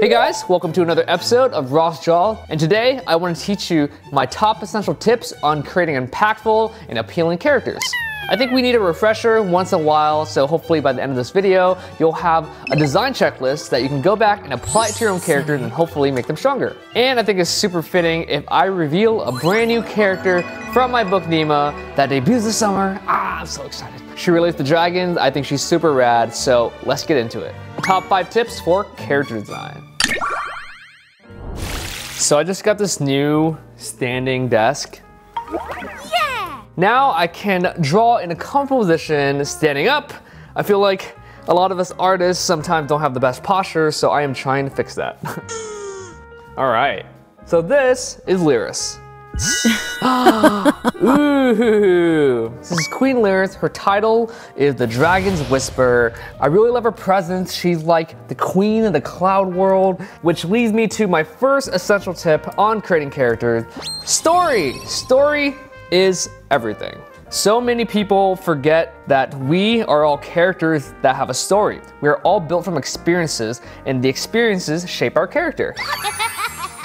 Hey guys, welcome to another episode of RossDraws, and today I want to teach you my top essential tips on creating impactful and appealing characters. I think we need a refresher once in a while, so hopefully by the end of this video, you'll have a design checklist that you can go back and apply it to your own characters and hopefully make them stronger. And I think it's super fitting if I reveal a brand new character from my book NIMA that debuts this summer. I'm so excited. She relates to dragons. I think she's super rad, so let's get into it. Top 5 tips for character design. So I just got this new standing desk. Yeah! Now I can draw in a comfortable position standing up. I feel like a lot of us artists sometimes don't have the best posture, so I am trying to fix that. All right, so this is Lyris. Ooh, this is Queen Lyris. Her title is the Dragon's Whisper. I really love her presence. She's like the queen of the cloud world, which leads me to my first essential tip on creating characters. Story. Story is everything. So many people forget that we are all characters that have a story. We are all built from experiences, and the experiences shape our character.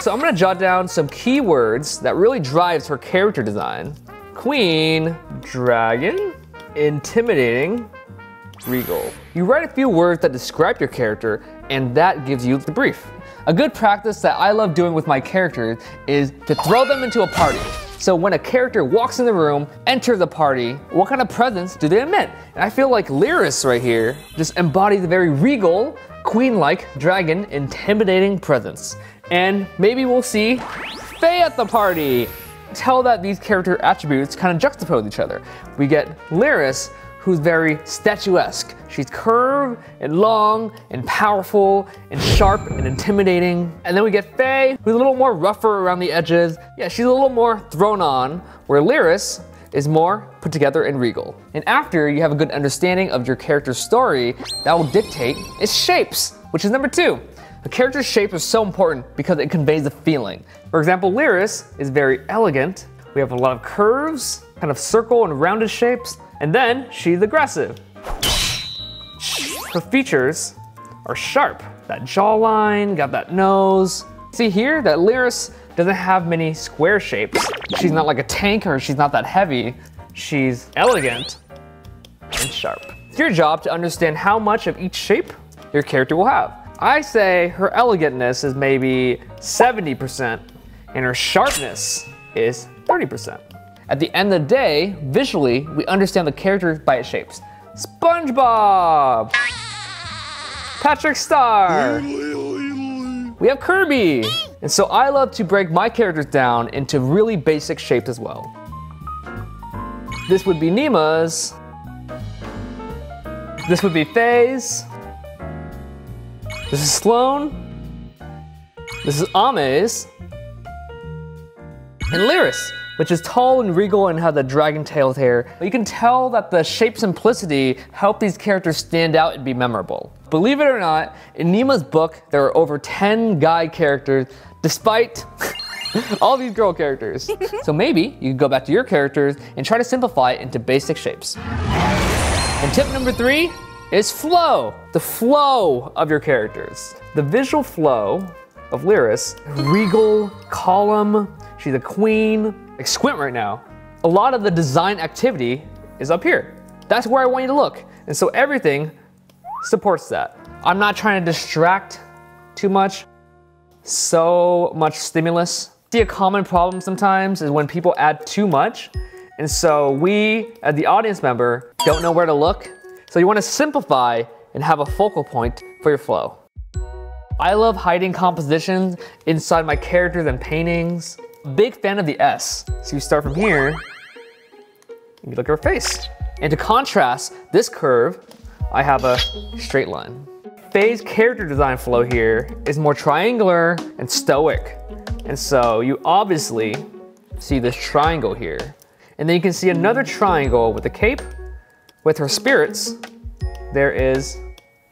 So I'm gonna jot down some keywords that really drives her character design. Queen, dragon, intimidating, regal. You write a few words that describe your character, and that gives you the brief. A good practice that I love doing with my characters is to throw them into a party. So when a character walks in the room, enters the party, what kind of presence do they emit? And I feel like Lyris right here just embodies a very regal, queen-like, dragon, intimidating presence. And maybe we'll see Faye at the party. Tell that these character attributes kind of juxtapose each other. We get Lyris, who's very statuesque. She's curved and long and powerful and sharp and intimidating. And then we get Faye, who's a little more rougher around the edges. Yeah, she's a little more thrown on, where Lyris is more put together and regal. And after you have a good understanding of your character's story, that will dictate its shapes, which is number 2. A character's shape is so important because it conveys a feeling. For example, Lyris is very elegant. We have a lot of curves, kind of circle and rounded shapes, and then she's aggressive. Her features are sharp. That jawline, got that nose. See here that Lyris doesn't have many square shapes. She's not like a tank, or she's not that heavy. She's elegant and sharp. It's your job to understand how much of each shape your character will have. I say her elegantness is maybe 70% and her sharpness is 30%. At the end of the day, visually, we understand the character by its shapes. SpongeBob! Patrick Star! We have Kirby! And so I love to break my characters down into really basic shapes as well. This would be NIMA's. This would be Faye's. This is Sloan. This is Ame's. And Lyris, which is tall and regal and has a dragon tailed hair. But you can tell that the shape simplicity help these characters stand out and be memorable. Believe it or not, in NIMA's book, there are over 10 guy characters, despite all these girl characters. So maybe you can go back to your characters and try to simplify it into basic shapes. And tip number 3 is flow. The flow of your characters. The visual flow of Lyris, regal, calm, she's a queen. Like squint right now. A lot of the design activity is up here. That's where I want you to look. And so everything supports that. I'm not trying to distract too much. So much stimulus. See, a common problem sometimes is when people add too much. And so we, as the audience member, don't know where to look. So you want to simplify and have a focal point for your flow. I love hiding compositions inside my characters and paintings. Big fan of the S. So you start from here, and you look at her face. And to contrast this curve, I have a straight line. Faye's character design flow here is more triangular and stoic. And so you obviously see this triangle here. And then you can see another triangle with a cape. With her spirits, there is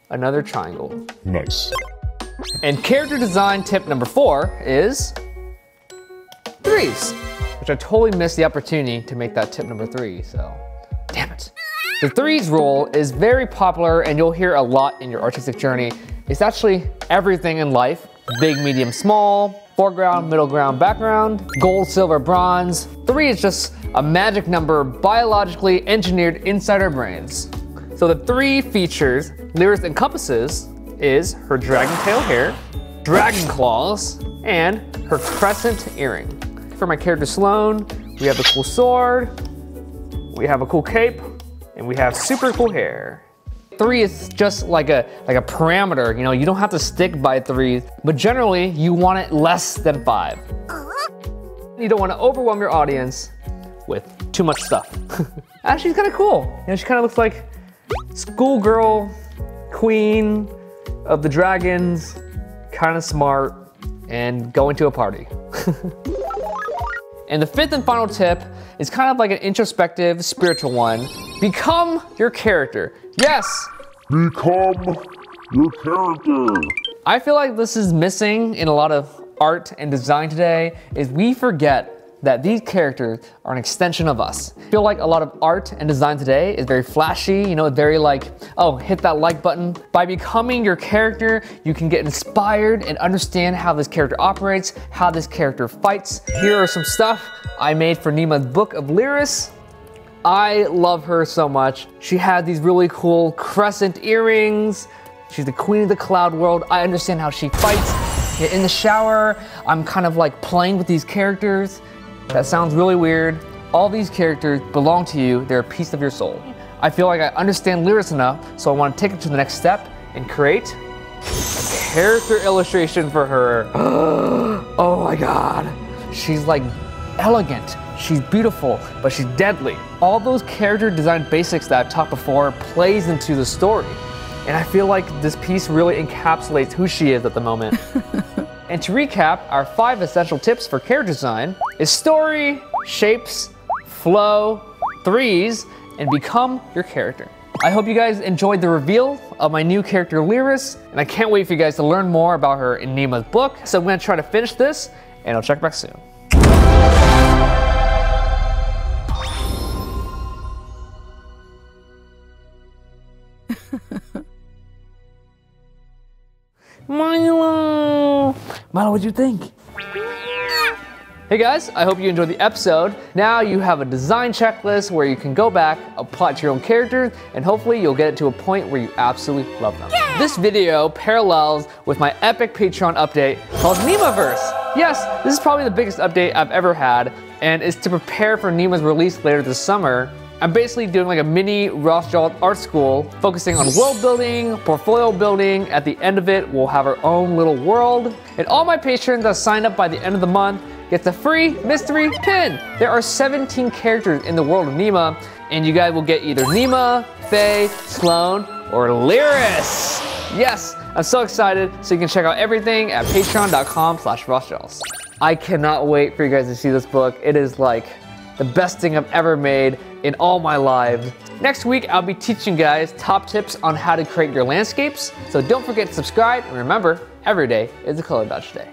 another triangle. Nice. And character design tip number 4 is 3s, which I totally missed the opportunity to make that tip number 3, so damn it. The 3s rule is very popular and you'll hear a lot in your artistic journey. It's actually everything in life big, medium, small, foreground, middle ground, background, gold, silver, bronze. 3 is just a magic number biologically engineered inside our brains. So the 3 features Lyris encompasses is her dragon tail hair, dragon claws, and her crescent earring. For my character Sloane, we have the cool sword, we have a cool cape, and we have super cool hair. 3 is just like a parameter, you know, you don't have to stick by 3, but generally you want it less than 5. You don't want to overwhelm your audience with too much stuff. Actually, it's kind of cool. You know, she kind of looks like schoolgirl, queen of the dragons, kind of smart, and going to a party. And the 5th and final tip is kind of like an introspective, spiritual one. Become your character. Yes! Become your character. I feel like this is missing in a lot of art and design today, is we forget that these characters are an extension of us. I feel like a lot of art and design today is very flashy, you know, very like, oh, hit that like button. By becoming your character, you can get inspired and understand how this character operates, how this character fights. Here are some stuff I made for NIMA's book of Lyris. I love her so much. She had these really cool crescent earrings. She's the queen of the cloud world. I understand how she fights. In the shower, I'm kind of like playing with these characters. That sounds really weird. All these characters belong to you. They're a piece of your soul. I feel like I understand Lyris enough, so I want to take it to the next step and create a character illustration for her. Oh my God. She's like elegant. She's beautiful, but she's deadly. All those character design basics that I've taught before plays into the story. And I feel like this piece really encapsulates who she is at the moment. And to recap, our 5 essential tips for character design is story, shapes, flow, 3s, and become your character. I hope you guys enjoyed the reveal of my new character Lyris, and I can't wait for you guys to learn more about her in NIMA's book. So I'm gonna try to finish this, and I'll check back soon. Milo, what'd you think? Hey guys, I hope you enjoyed the episode. Now you have a design checklist where you can go back, apply it to your own characters, and hopefully you'll get it to a point where you absolutely love them. Yeah. This video parallels with my epic Patreon update called NIMAverse. Yes, this is probably the biggest update I've ever had, and it's to prepare for NIMA's release later this summer. I'm basically doing like a mini RossDraws art school, focusing on world building, portfolio building. At the end of it, we'll have our own little world. And all my patrons that sign up by the end of the month gets a free mystery pin. There are 17 characters in the world of NIMA, and you guys will get either NIMA, Faye, Sloane, or Lyris. Yes, I'm so excited. So you can check out everything at patreon.com/RossDraws. I cannot wait for you guys to see this book. It is like the best thing I've ever made in all my lives. Next week, I'll be teaching you guys top tips on how to create your landscapes. So don't forget to subscribe, and remember, every day is a color dodge day.